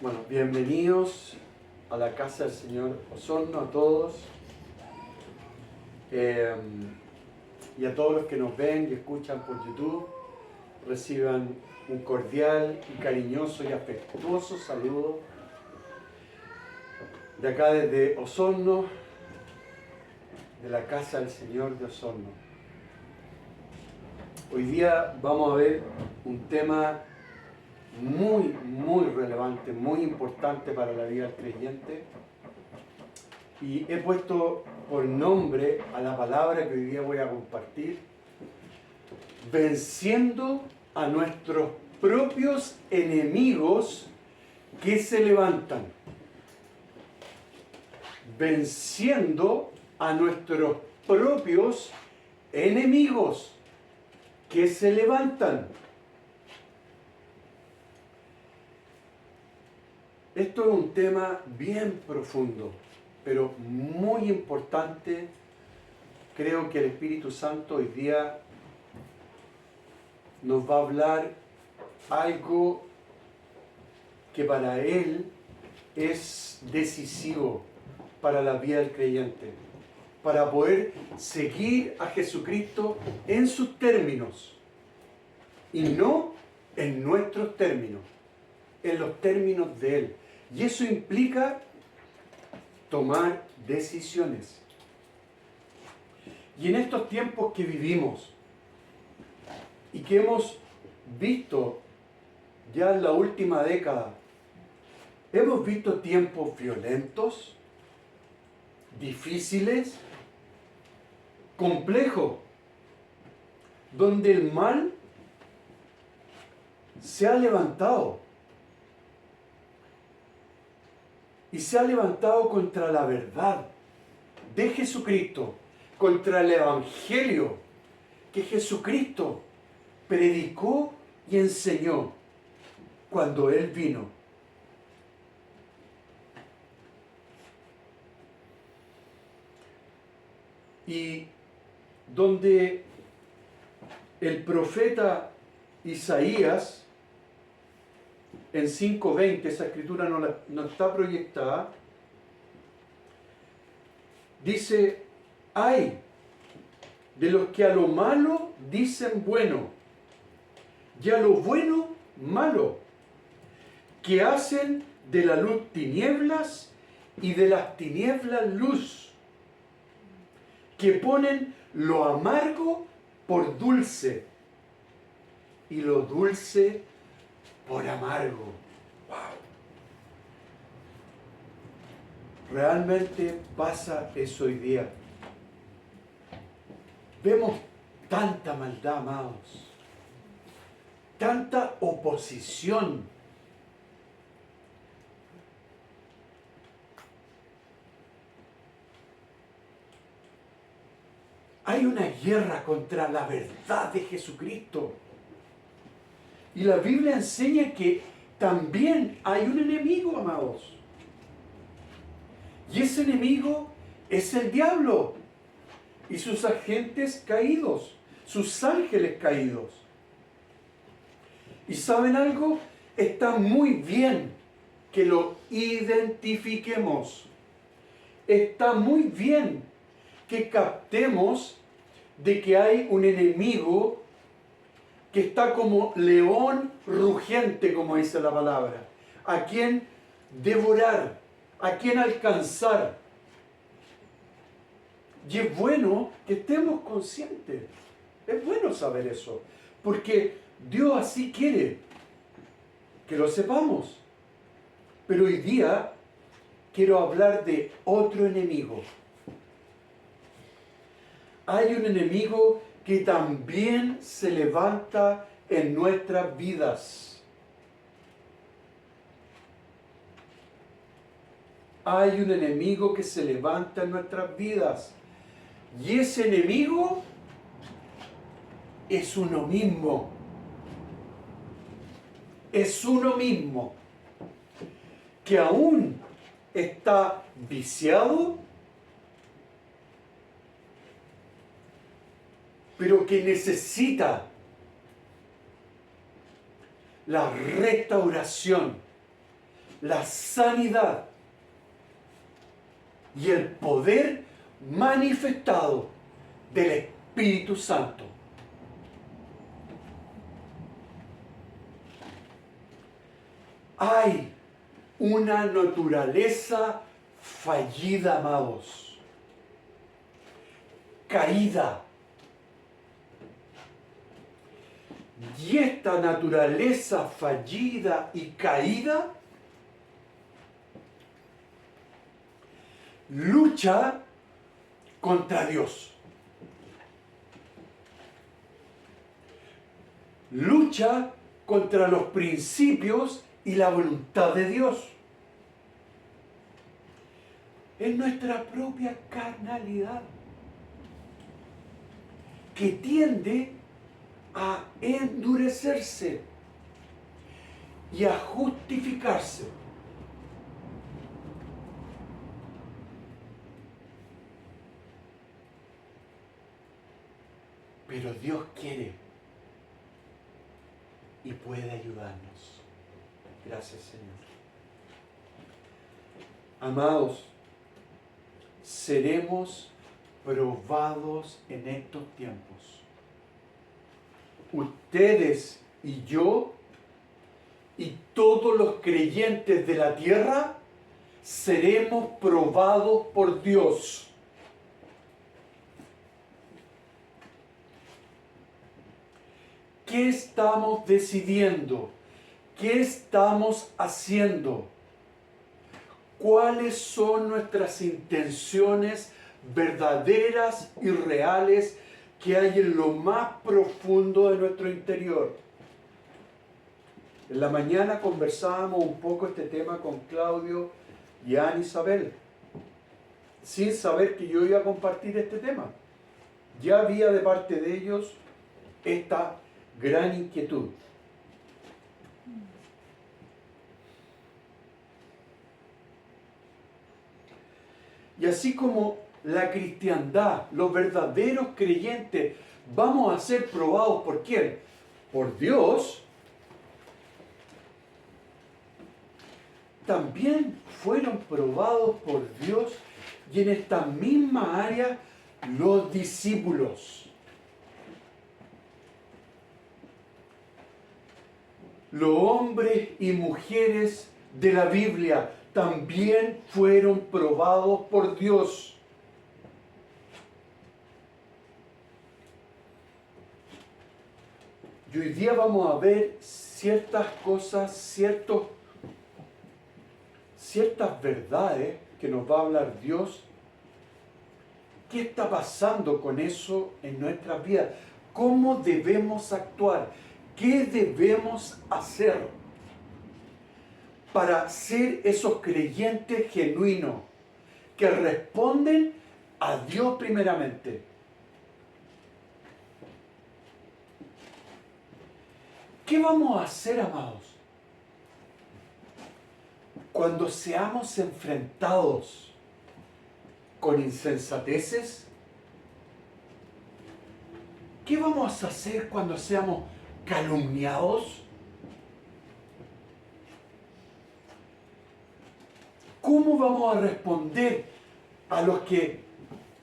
Bueno, bienvenidos a la casa del Señor Osorno, a todos y a todos los que nos ven y escuchan por YouTube. Reciban un cordial y cariñoso y afectuoso saludo de acá desde Osorno, de la casa del Señor de Osorno. Hoy día vamos a ver un tema muy relevante, muy importante para la vida del creyente, y he puesto por nombre a la palabra que hoy día voy a compartir: venciendo a nuestros propios enemigos que se levantan. Venciendo a nuestros propios enemigos que se levantan. Esto es un tema bien profundo, pero muy importante. Creo que el Espíritu Santo hoy día nos va a hablar algo que para Él es decisivo para la vida del creyente, para poder seguir a Jesucristo en sus términos y no en nuestros términos, en los términos de Él. Y eso implica tomar decisiones. Y en estos tiempos que vivimos y que hemos visto ya en la última década, hemos visto tiempos violentos, difíciles, complejos, donde el mal se ha levantado. Y se ha levantado contra la verdad de Jesucristo, contra el Evangelio que Jesucristo predicó y enseñó cuando Él vino. Y donde el profeta Isaías, en 5:20, esa escritura no está proyectada, dice: ay de los que a lo malo dicen bueno, y a lo bueno malo, que hacen de la luz tinieblas y de las tinieblas luz, que ponen lo amargo por dulce y lo dulce por amargo. ¡Wow! Realmente pasa eso hoy día. Vemos tanta maldad, amados, tanta oposición. Hay una guerra contra la verdad de Jesucristo. Y la Biblia enseña que también hay un enemigo, amados. Y ese enemigo es el diablo y sus agentes caídos, sus ángeles caídos. ¿Y saben algo? Está muy bien que lo identifiquemos. Está muy bien que captemos de que hay un enemigo que está como león rugiente, como dice la palabra, a quien devorar, a quien alcanzar. Y es bueno que estemos conscientes, es bueno saber eso, porque Dios así quiere que lo sepamos. Pero hoy día quiero hablar de otro enemigo. Hay un enemigo que también se levanta en nuestras vidas. Hay un enemigo que se levanta en nuestras vidas. Y ese enemigo es uno mismo. Es uno mismo. Que aún está viciado, pero que necesita la restauración, la sanidad y el poder manifestado del Espíritu Santo. Hay una naturaleza fallida, amados, caída. Y esta naturaleza fallida y caída lucha contra Dios. Lucha contra los principios y la voluntad de Dios. Es nuestra propia carnalidad que tiende a endurecerse y a justificarse. Pero Dios quiere y puede ayudarnos. Gracias, Señor. Amados, seremos probados en estos tiempos. Ustedes y yo y todos los creyentes de la tierra seremos probados por Dios. ¿Qué estamos decidiendo? ¿Qué estamos haciendo? ¿Cuáles son nuestras intenciones verdaderas y reales que hay en lo más profundo de nuestro interior? En la mañana conversábamos un poco este tema con Claudio y Ana Isabel, sin saber que yo iba a compartir este tema. Ya había de parte de ellos esta gran inquietud. Y así como la cristiandad, los verdaderos creyentes, vamos a ser probados ¿por quién? Por Dios. También fueron probados por Dios y en esta misma área los discípulos. Los hombres y mujeres de la Biblia también fueron probados por Dios. Y hoy día vamos a ver ciertas cosas, ciertas verdades que nos va a hablar Dios. ¿Qué está pasando con eso en nuestras vidas? ¿Cómo debemos actuar? ¿Qué debemos hacer para ser esos creyentes genuinos que responden a Dios primeramente? ¿Qué vamos a hacer, amados, cuando seamos enfrentados con insensateces? ¿Qué vamos a hacer cuando seamos calumniados? ¿Cómo vamos a responder a los que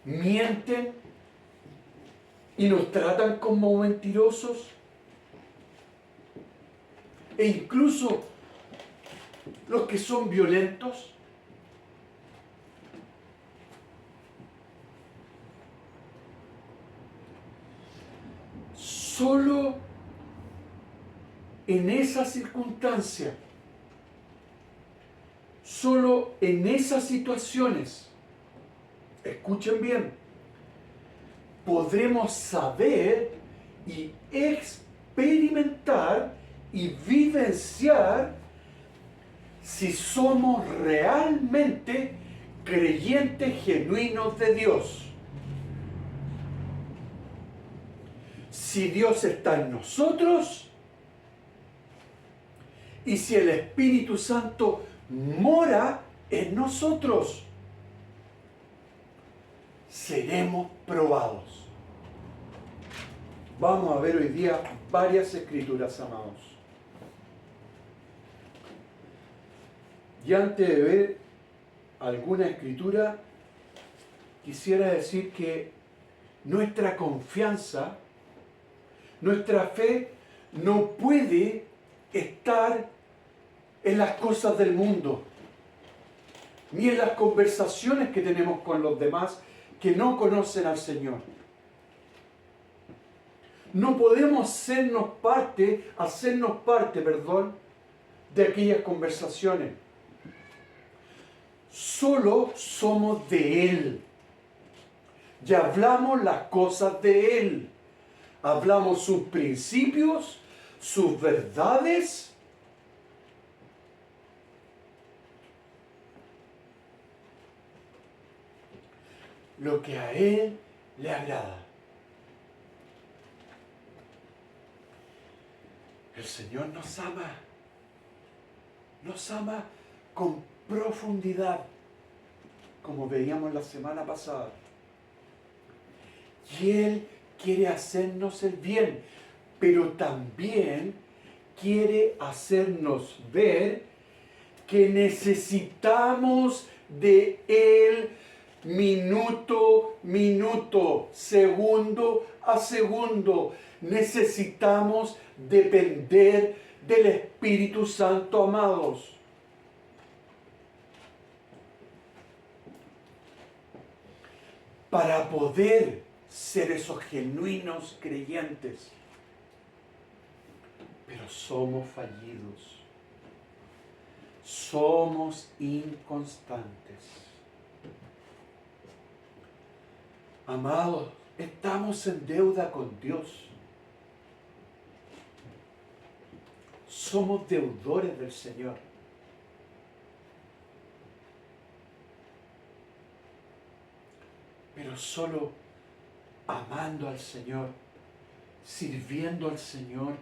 mienten y nos tratan como mentirosos? E incluso los que son violentos. Solo en esa circunstancia, solo en esas situaciones, escuchen bien, podremos saber y experimentar y vivenciar si somos realmente creyentes genuinos de Dios. Si Dios está en nosotros y si el Espíritu Santo mora en nosotros, seremos probados. Vamos a ver hoy día varias escrituras, amados. Y antes de ver alguna escritura, quisiera decir que nuestra confianza, nuestra fe no puede estar en las cosas del mundo, ni en las conversaciones que tenemos con los demás que no conocen al Señor. No podemos hacernos parte, de aquellas conversaciones. Solo somos de Él. Y hablamos las cosas de Él. Hablamos sus principios, sus verdades. Lo que a Él le agrada. El Señor nos ama con profundidad, como veíamos la semana pasada. Y Él quiere hacernos el bien, pero también quiere hacernos ver que necesitamos de Él minuto, segundo a segundo. Necesitamos depender del Espíritu Santo, amados. Para poder ser esos genuinos creyentes. Pero somos fallidos. Somos inconstantes. Amados, estamos en deuda con Dios. Somos deudores del Señor. Pero solo amando al Señor, sirviendo al Señor,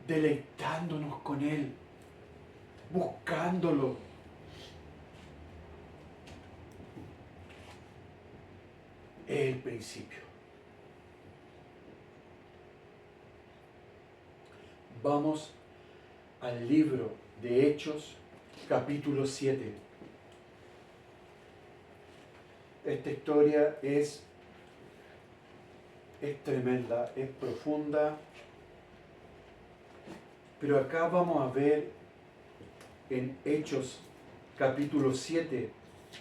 deleitándonos con Él, buscándolo. Es el principio. Vamos al libro de Hechos, capítulo 7. Esta historia es tremenda, es profunda, pero acá vamos a ver en Hechos capítulo 7,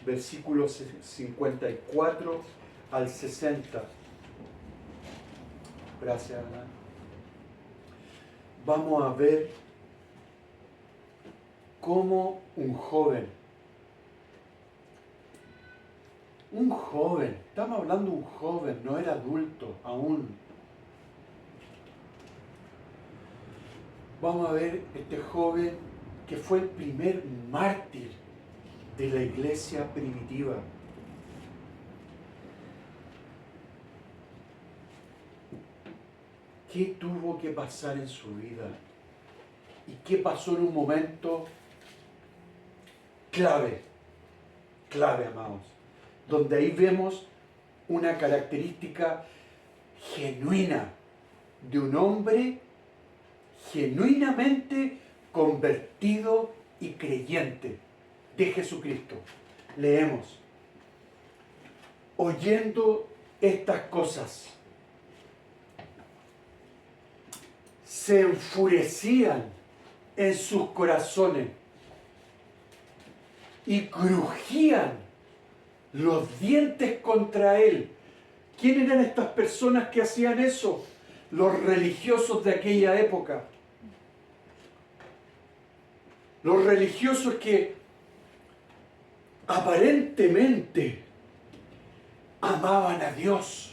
versículos 54 al 60. Gracias, Ana. Vamos a ver cómo un joven, estamos hablando de un joven, no era adulto aún. Vamos a ver este joven que fue el primer mártir de la iglesia primitiva. ¿Qué tuvo que pasar en su vida? ¿Y qué pasó en un momento clave, amados? Donde ahí vemos una característica genuina de un hombre genuinamente convertido y creyente de Jesucristo. Leemos: oyendo estas cosas, se enfurecían en sus corazones y crujían los dientes contra él. ¿Quién eran estas personas que hacían eso? Los religiosos de aquella época. Los religiosos que aparentemente amaban a Dios.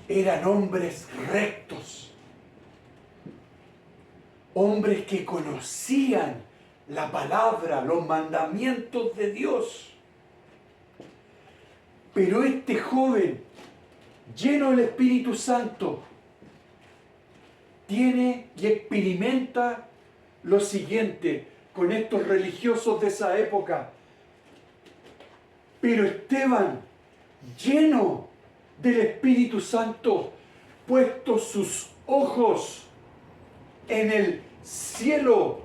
Eran hombres rectos, hombres que conocían la palabra, los mandamientos de Dios. Pero este joven, lleno del Espíritu Santo, tiene y experimenta lo siguiente con estos religiosos de esa época. Pero Esteban, lleno del Espíritu Santo, puesto sus ojos en el cielo,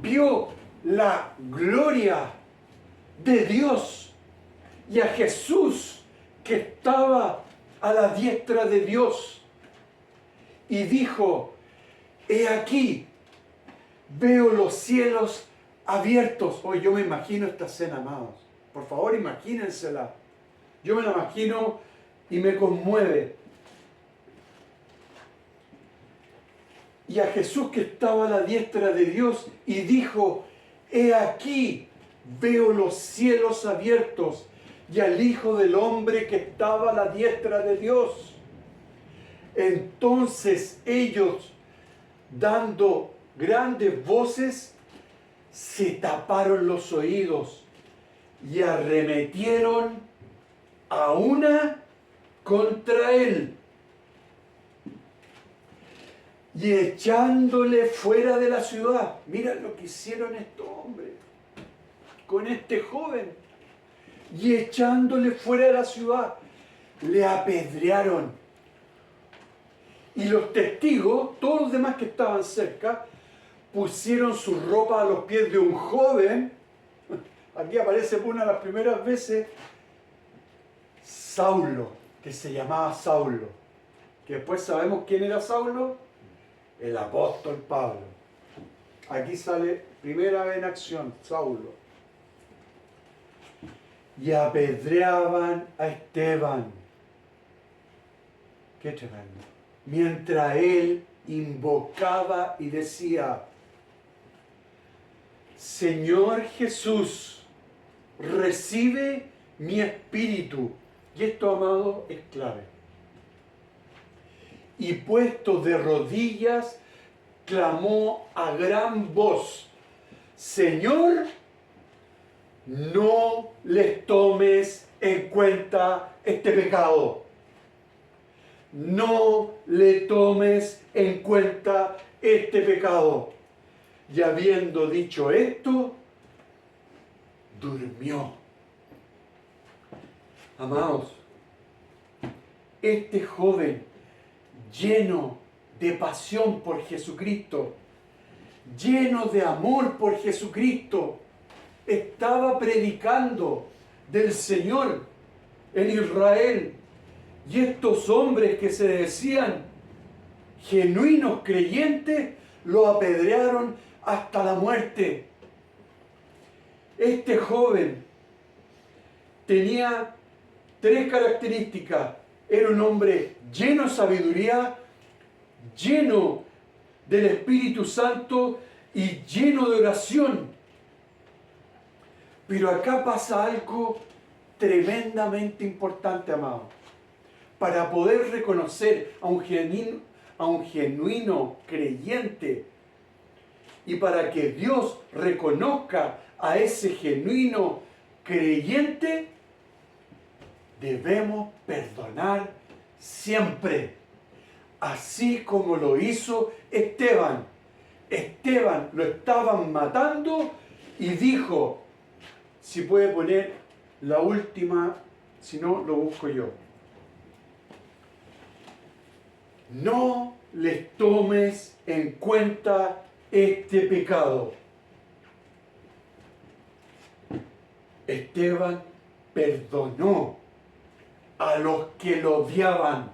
vio la gloria de Dios y a Jesús que estaba a la diestra de Dios. Y dijo, he aquí, veo los cielos abiertos. Hoy yo me imagino esta escena, amados. Por favor, imagínensela. Yo me la imagino y me conmueve. Y a Jesús que estaba a la diestra de Dios y dijo, he aquí, veo los cielos abiertos y al Hijo del Hombre que estaba a la diestra de Dios. Entonces ellos, dando grandes voces, se taparon los oídos y arremetieron a una contra él, y echándole fuera de la ciudad. Mira lo que hicieron estos hombres con este joven. Y echándole fuera de la ciudad, le apedrearon. Y los testigos, todos los demás que estaban cerca, pusieron su ropa a los pies de un joven. Aquí aparece por una de las primeras veces Saulo, que se llamaba Saulo. Que después sabemos quién era Saulo. El apóstol Pablo. Aquí sale primera vez en acción, Saulo. Y apedreaban a Esteban. Qué tremendo. Mientras él invocaba y decía, Señor Jesús, recibe mi espíritu. Y esto, amado, es clave. Y puesto de rodillas, clamó a gran voz, Señor, no les tomes en cuenta este pecado. No le tomes en cuenta este pecado. Y habiendo dicho esto, durmió. Amados, este joven, lleno de pasión por Jesucristo, lleno de amor por Jesucristo, estaba predicando del Señor en Israel. Y estos hombres que se decían genuinos creyentes, lo apedrearon hasta la muerte. Este joven tenía 3 características. Era un hombre lleno de sabiduría, lleno del Espíritu Santo y lleno de oración. Pero acá pasa algo tremendamente importante, amado. Para poder reconocer a un genuino creyente y para que Dios reconozca a ese genuino creyente, debemos perdonar siempre, así como lo hizo Esteban. Esteban lo estaban matando y dijo, si puede poner la última, si no lo busco yo. No les tomes en cuenta este pecado. Esteban perdonó a los que lo odiaban,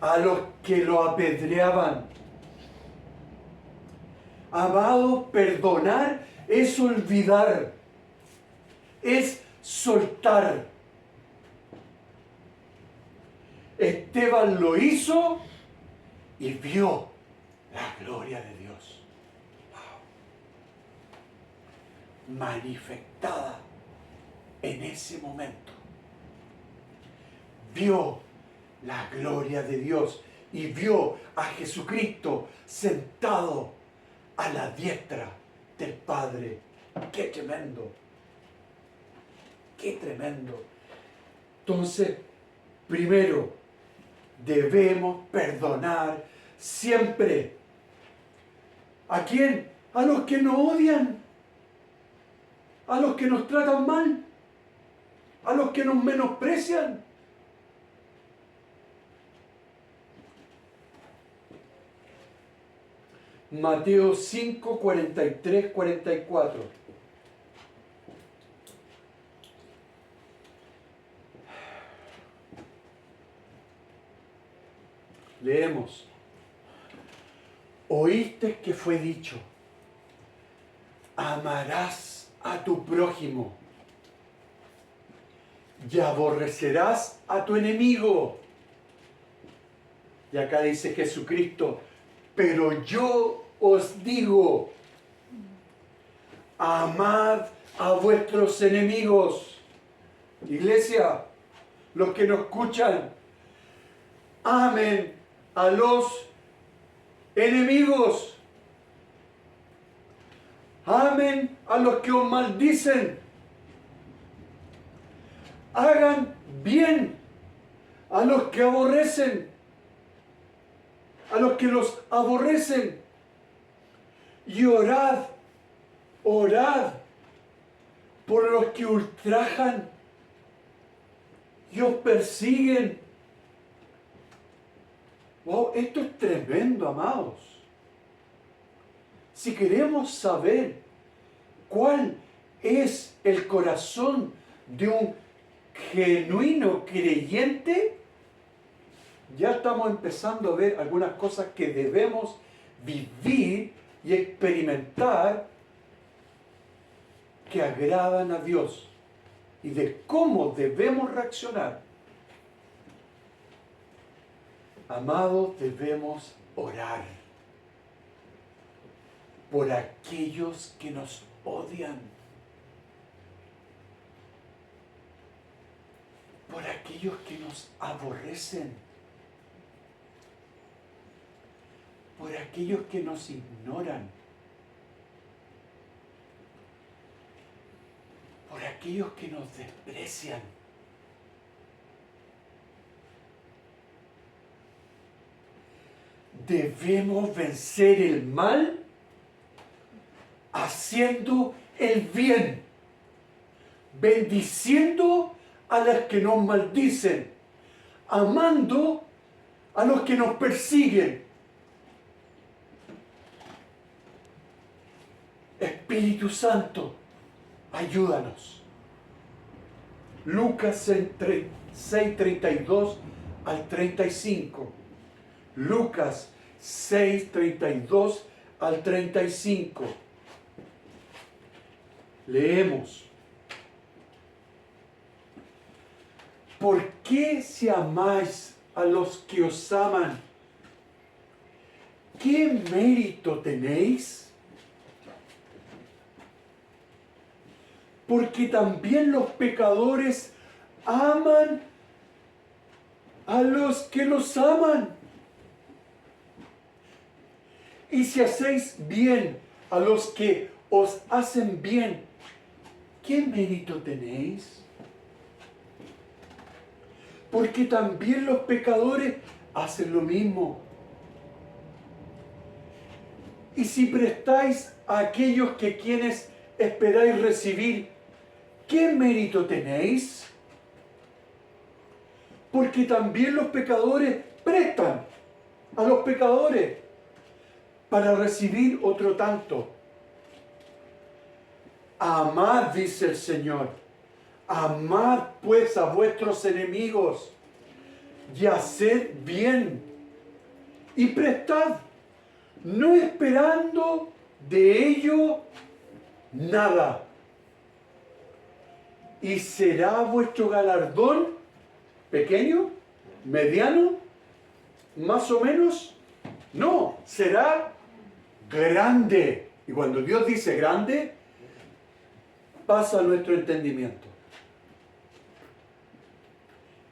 a los que lo apedreaban. Amado, perdonar es olvidar, es soltar. Esteban lo hizo y vio la gloria de Dios. Wow. Manifestada en ese momento. Vio la gloria de Dios y vio a Jesucristo sentado a la diestra del Padre. ¡Qué tremendo! ¡Qué tremendo! Entonces, primero, debemos perdonar siempre. ¿A quién? A los que nos odian, a los que nos tratan mal, a los que nos menosprecian. Mateo 5, 43, 44. Leemos. Oíste que fue dicho, amarás a tu prójimo y aborrecerás a tu enemigo. Y acá dice Jesucristo, pero yo os digo, amad a vuestros enemigos. Iglesia, los que nos escuchan, amen a los enemigos. Amen a los que os maldicen. Hagan bien a los que aborrecen, a los que los aborrecen. Y orad por los que ultrajan y os persiguen. Wow, esto es tremendo, amados. Si queremos saber cuál es el corazón de un genuino creyente, ya estamos empezando a ver algunas cosas que debemos vivir y experimentar que agradan a Dios y de cómo debemos reaccionar. Amados, debemos orar por aquellos que nos odian, por aquellos que nos aborrecen, por aquellos que nos ignoran, por aquellos que nos desprecian. Debemos vencer el mal haciendo el bien, bendiciendo a los que nos maldicen, amando a los que nos persiguen. Espíritu Santo, ayúdanos. Lucas 6, 32 al 35. Lucas 6, 32 al 35. Leemos. ¿Por qué si amáis a los que os aman? ¿Qué mérito tenéis? Porque también los pecadores aman a los que los aman. Y si hacéis bien a los que os hacen bien, ¿qué mérito tenéis? Porque también los pecadores hacen lo mismo. Y si prestáis a aquellos que quienes esperáis recibir, ¿qué mérito tenéis? Porque también los pecadores prestan a los pecadores para recibir otro tanto. Amad, dice el Señor, amad pues a vuestros enemigos y haced bien y prestad, no esperando de ello nada. ¿Y será vuestro galardón pequeño, mediano, más o menos? No, será grande. Y cuando Dios dice grande, pasa nuestro entendimiento.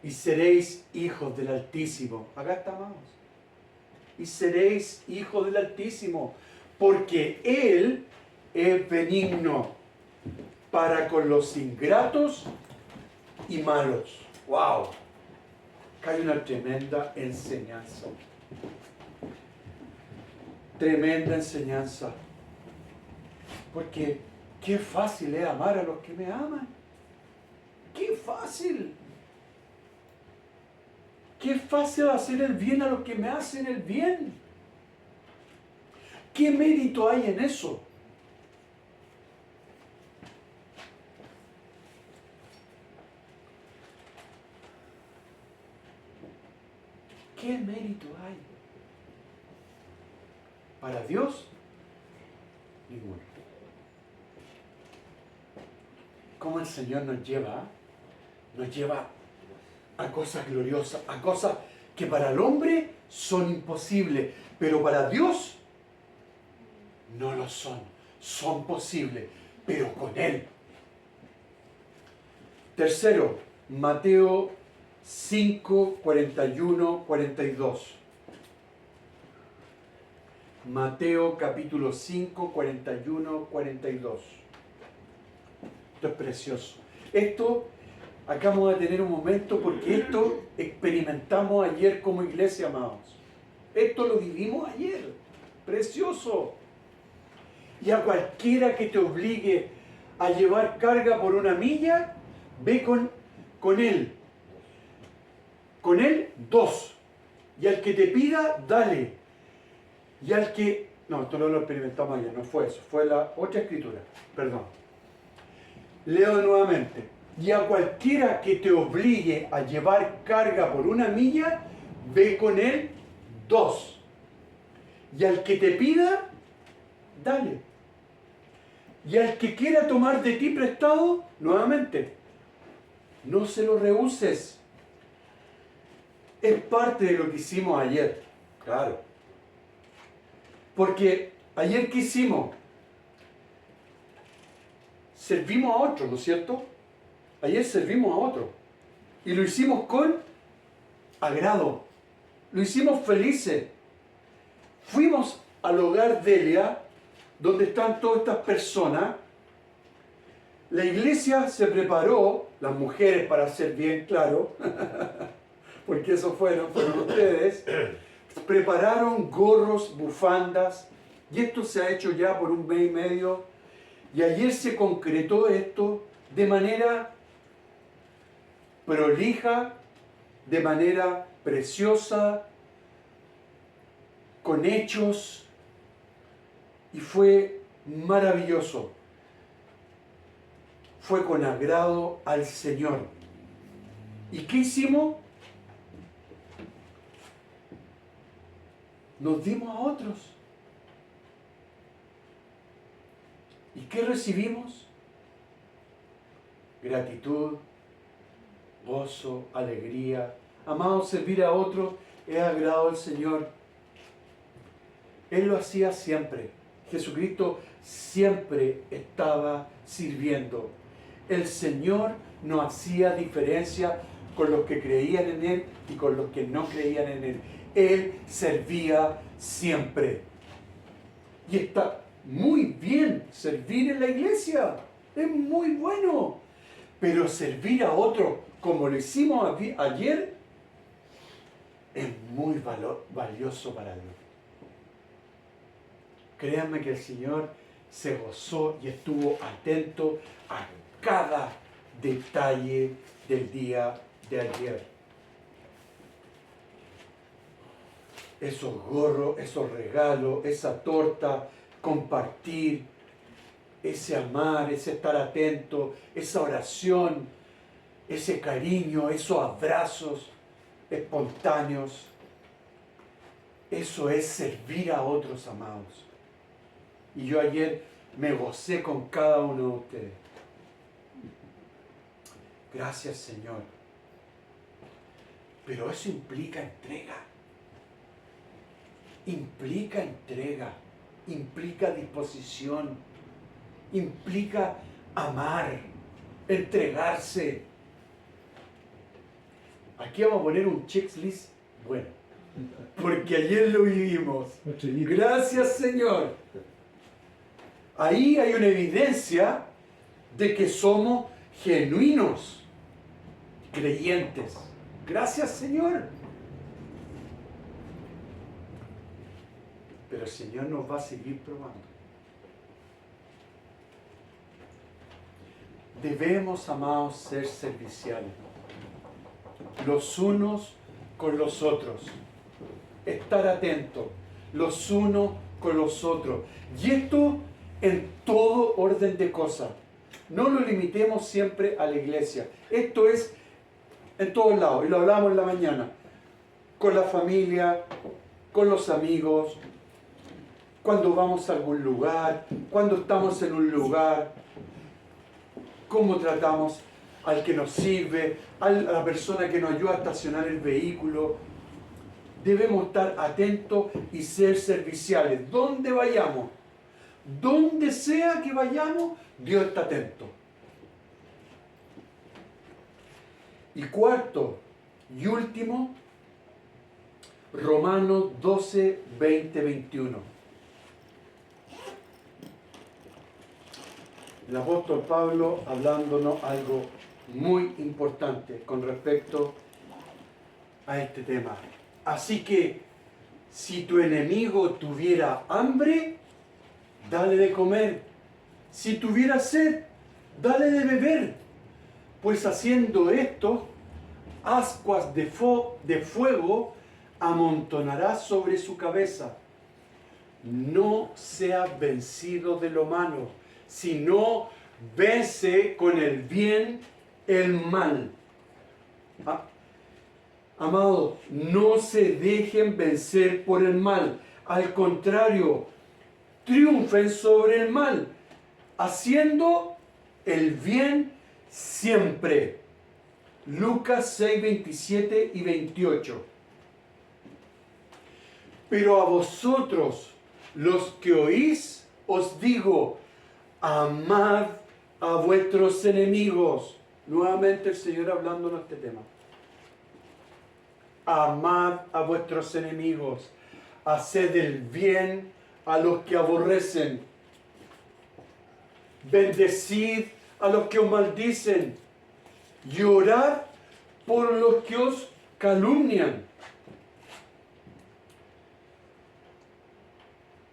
Y seréis hijos del Altísimo. Acá estamos. Y seréis hijos del Altísimo, porque Él es benigno para con los ingratos y malos. ¡Wow! Acá hay una tremenda enseñanza. Tremenda enseñanza. Porque qué fácil es amar a los que me aman. ¡Qué fácil! ¡Qué fácil hacer el bien a los que me hacen el bien! ¿Qué mérito hay en eso? ¿Qué mérito hay? Para Dios, ninguno. ¿Cómo el Señor nos lleva? Nos lleva a cosas gloriosas, a cosas que para el hombre son imposibles, pero para Dios no lo son. Son posibles, pero con Él. Tercero, Mateo 5, 41, 42. Mateo capítulo 5, 41, 42. Esto es precioso. Esto, acá vamos a tener un momento porque esto experimentamos ayer como iglesia, amados. Esto lo vivimos ayer. Precioso. Y a cualquiera que te obligue a llevar carga por una milla, ve con él. Con él, 2. Y al que te pida, dale. Y al que... No, esto no lo experimentamos ayer, no fue eso. Fue la otra escritura. Perdón. Leo nuevamente. Y a cualquiera que te obligue a llevar carga por una milla, ve con él 2. Y al que te pida, dale. Y al que quiera tomar de ti prestado, nuevamente, no se lo rehuses. Es parte de lo que hicimos ayer, claro. Porque ayer ¿qué hicimos? Servimos a otro, ¿no es cierto? Ayer servimos a otro. Y lo hicimos con agrado. Lo hicimos felices. Fuimos al hogar de Elia, donde están todas estas personas. La iglesia se preparó, las mujeres para ser bien claro, porque eso fueron ustedes, prepararon gorros, bufandas, y esto se ha hecho ya por un mes y medio, y ayer se concretó esto de manera prolija, de manera preciosa, con hechos, y fue maravilloso. Fue con agrado al Señor. ¿Y qué hicimos? Nos dimos a otros. ¿Y qué recibimos? Gratitud, gozo, alegría. Amados, servir a otros es agrado al Señor. Él lo hacía siempre. Jesucristo siempre estaba sirviendo. El Señor no hacía diferencia con los que creían en Él y con los que no creían en Él. Él servía siempre. Y está muy bien servir en la iglesia. Es muy bueno. Pero servir a otro como lo hicimos ayer es muy valioso para Dios. Créanme que el Señor se gozó y estuvo atento a cada detalle del día de ayer. Esos gorros, esos regalos, esa torta, compartir, ese amar, ese estar atento, esa oración, ese cariño, esos abrazos espontáneos. Eso es servir a otros, amados. Y yo ayer me gocé con cada uno de ustedes. Gracias, Señor. Pero eso implica entrega. Implica entrega. Implica disposición. Implica amar. Entregarse. Aquí vamos a poner un checklist bueno. Porque ayer lo vivimos. Gracias, Señor. Ahí hay una evidencia de que somos genuinos creyentes. Gracias, Señor. Pero el Señor nos va a seguir probando. Debemos, amados, ser serviciales. Los unos con los otros. Estar atentos los unos con los otros. Y esto en todo orden de cosas. No lo limitemos siempre a la iglesia. Esto es en todos lados. Y lo hablamos en la mañana. Con la familia, con los amigos, cuando vamos a algún lugar, cuando estamos en un lugar, cómo tratamos al que nos sirve, a la persona que nos ayuda a estacionar el vehículo. Debemos estar atentos y ser serviciales. Donde vayamos, donde sea que vayamos, Dios está atento. Y cuarto y último, Romanos 12, 20, 21. El apóstol Pablo hablándonos algo muy importante con respecto a este tema. Así que, si tu enemigo tuviera hambre, dale de comer. Si tuviera sed, dale de beber. Pues haciendo esto, ascuas de fuego amontonará sobre su cabeza. No seas vencido de lo malo, sino vence con el bien el mal. Amados, no se dejen vencer por el mal. Al contrario, triunfen sobre el mal, haciendo el bien siempre. Lucas 6, 27 y 28. Pero a vosotros, los que oís, os digo, amad a vuestros enemigos. Nuevamente el Señor hablándonos de este tema. Amad a vuestros enemigos. Haced el bien a los que aborrecen. Bendecid a los que os maldicen. Y orad por los que os calumnian.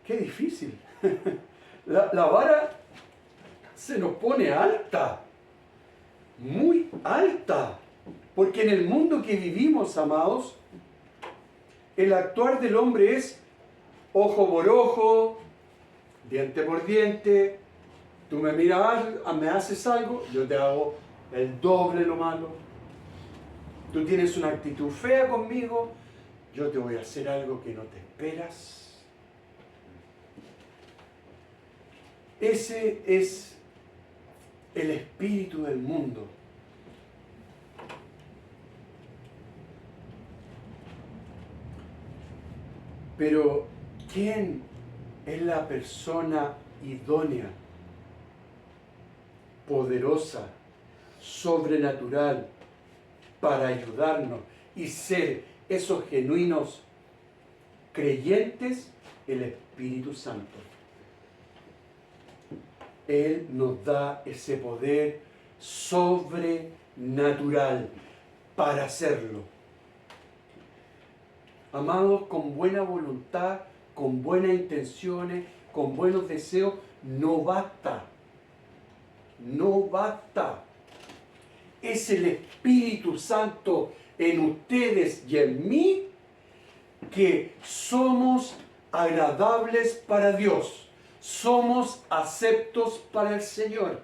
Qué difícil. La vara se nos pone alta. Muy alta. Porque en el mundo que vivimos, amados, el actuar del hombre es ojo por ojo, diente por diente. Tú me miras, me haces algo, yo te hago el doble lo malo. Tú tienes una actitud fea conmigo, yo te voy a hacer algo que no te esperas. Ese es el espíritu del mundo. Pero, ¿quién es la persona idónea, poderosa, sobrenatural, para ayudarnos y ser esos genuinos creyentes? El Espíritu Santo. Él nos da ese poder sobrenatural para hacerlo. Amados, con buena voluntad, con buenas intenciones, con buenos deseos, no basta. No basta. Es el Espíritu Santo en ustedes y en mí que somos agradables para Dios. Somos aceptos para el Señor.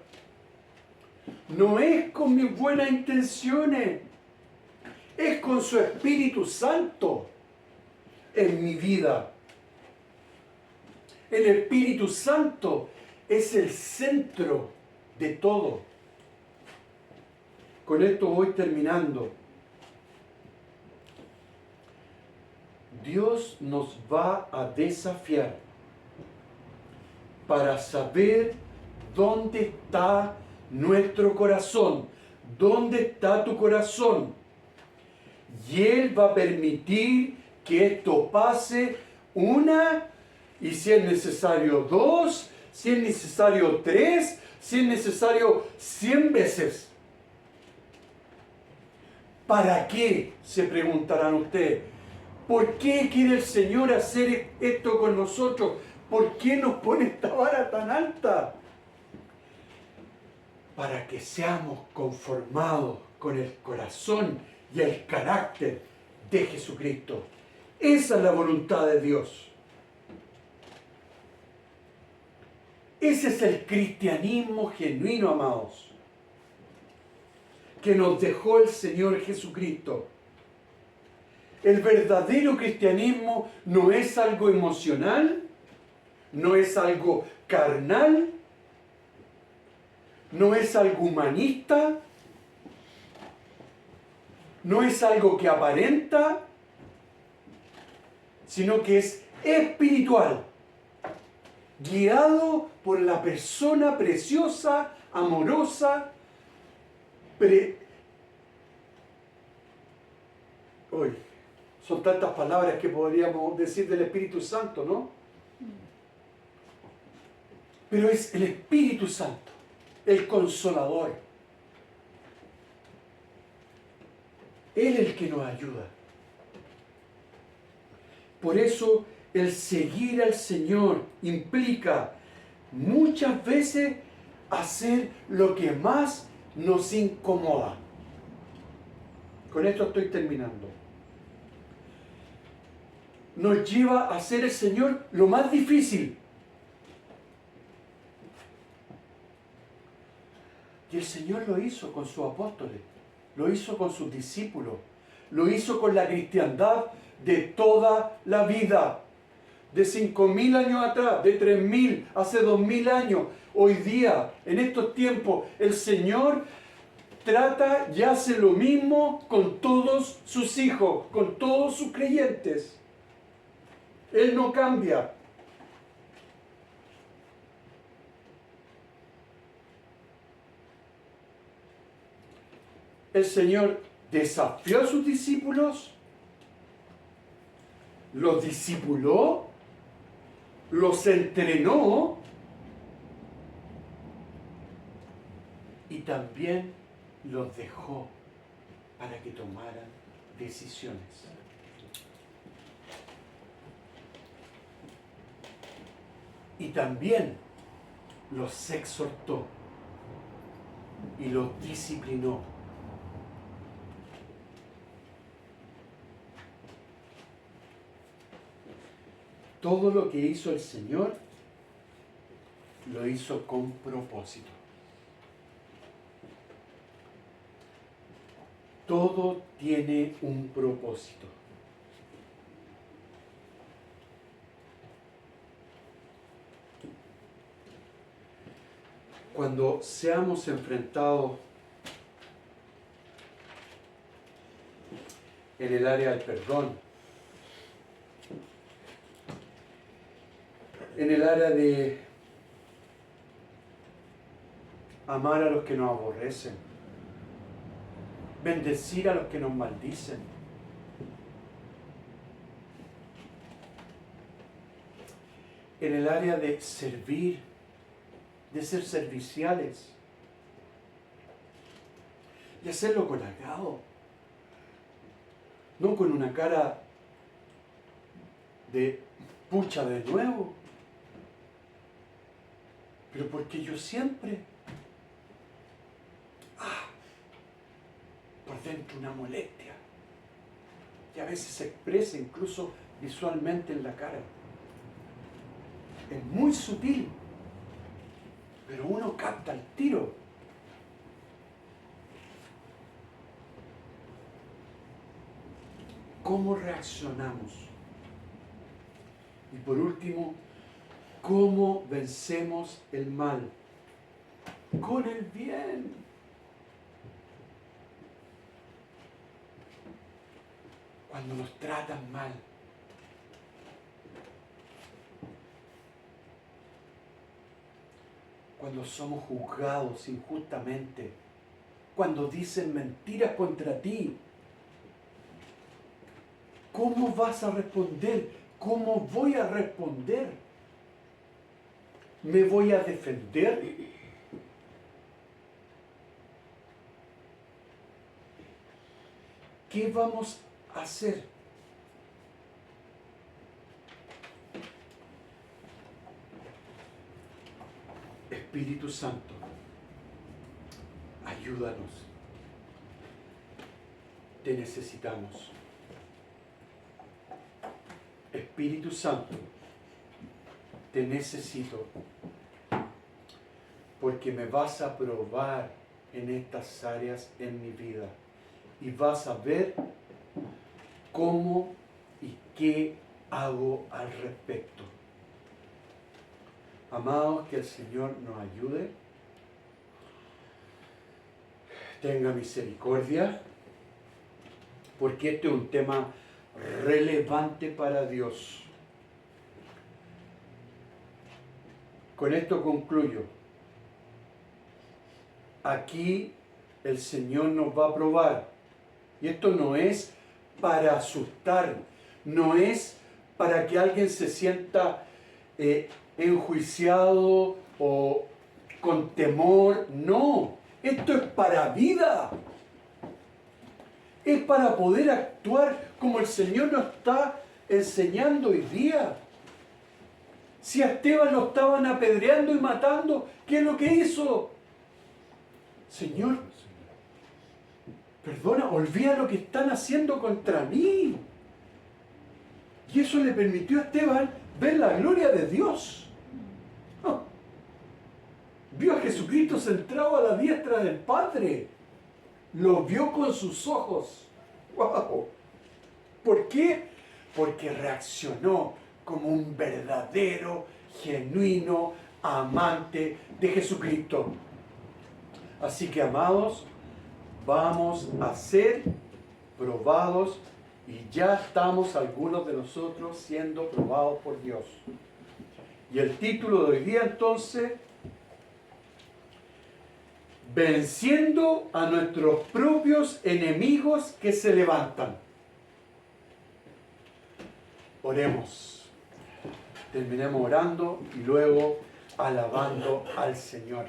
No es con mis buenas intenciones, es con su Espíritu Santo en mi vida. El Espíritu Santo es el centro de todo. Con esto voy terminando. Dios nos va a desafiar para saber dónde está nuestro corazón, dónde está tu corazón. Y Él va a permitir que esto pase una, y si es necesario 2, si es necesario 3, si es necesario 100 veces. ¿Para qué? Se preguntarán ustedes. ¿Por qué quiere el Señor hacer esto con nosotros? ¿Por qué nos pone esta vara tan alta? Para que seamos conformados con el corazón y el carácter de Jesucristo. Esa es la voluntad de Dios. Ese es el cristianismo genuino, amados, que nos dejó el Señor Jesucristo. El verdadero cristianismo no es algo emocional, no es algo carnal, no es algo humanista, no es algo que aparenta, sino que es espiritual, guiado por la persona preciosa, amorosa, son tantas palabras que podríamos decir del Espíritu Santo, ¿no? Pero es el Espíritu Santo, el Consolador. Él es el que nos ayuda. Por eso el seguir al Señor implica muchas veces hacer lo que más nos incomoda. Con esto estoy terminando. Nos lleva a hacer el Señor lo más difícil. Y el Señor lo hizo con sus apóstoles, lo hizo con sus discípulos, lo hizo con la cristiandad de toda la vida. De 5.000 años atrás, de 3.000, hace 2.000 años, hoy día, en estos tiempos, el Señor trata y hace lo mismo con todos sus hijos, con todos sus creyentes. Él no cambia. El Señor desafió a sus discípulos, los discipuló, los entrenó y también los dejó para que tomaran decisiones. Y también los exhortó y los disciplinó. Todo lo que hizo el Señor, lo hizo con propósito. Todo tiene un propósito. Cuando seamos enfrentados en el área del perdón, en el área de amar a los que nos aborrecen, bendecir a los que nos maldicen, en el área de servir, de ser serviciales y hacerlo con agrado, no con una cara de pucha de nuevo, pero porque yo siempre por dentro una molestia y a veces se expresa incluso visualmente en la cara. Es muy sutil, pero uno capta el tiro. ¿Cómo reaccionamos? Y por último, ¿cómo vencemos el mal? Con el bien. Cuando nos tratan mal, cuando somos juzgados injustamente, cuando dicen mentiras contra ti, ¿cómo vas a responder? ¿Cómo voy a responder? ¿Me voy a defender? ¿Qué vamos a hacer? Espíritu Santo, ayúdanos. Te necesitamos. Espíritu Santo, te necesito. porque me vas a probar en estas áreas en mi vida y vas a ver cómo y qué hago al respecto. Amados, que el Señor nos ayude, tenga misericordia, porque este es un tema relevante para Dios. Con esto concluyo. Aquí el Señor nos va a probar. Y esto no es para asustar, no es para que alguien se sienta enjuiciado o con temor. No, esto es para vida. Es para poder actuar como el Señor nos está enseñando hoy día. Si a Esteban lo estaban apedreando y matando, ¿qué es lo que hizo? Señor, perdona, olvida lo que están haciendo contra mí. Y eso le permitió a Esteban ver la gloria de Dios. Oh. Vio a Jesucristo sentado a la diestra del Padre. Lo vio con sus ojos. ¡Wow! ¿Por qué? Porque reaccionó como un verdadero, genuino amante de Jesucristo. Así que, amados, vamos a ser probados y ya estamos algunos de nosotros siendo probados por Dios. Y el título de hoy día entonces, venciendo a nuestros propios enemigos que se levantan. Oremos. Terminemos orando y luego alabando al Señor.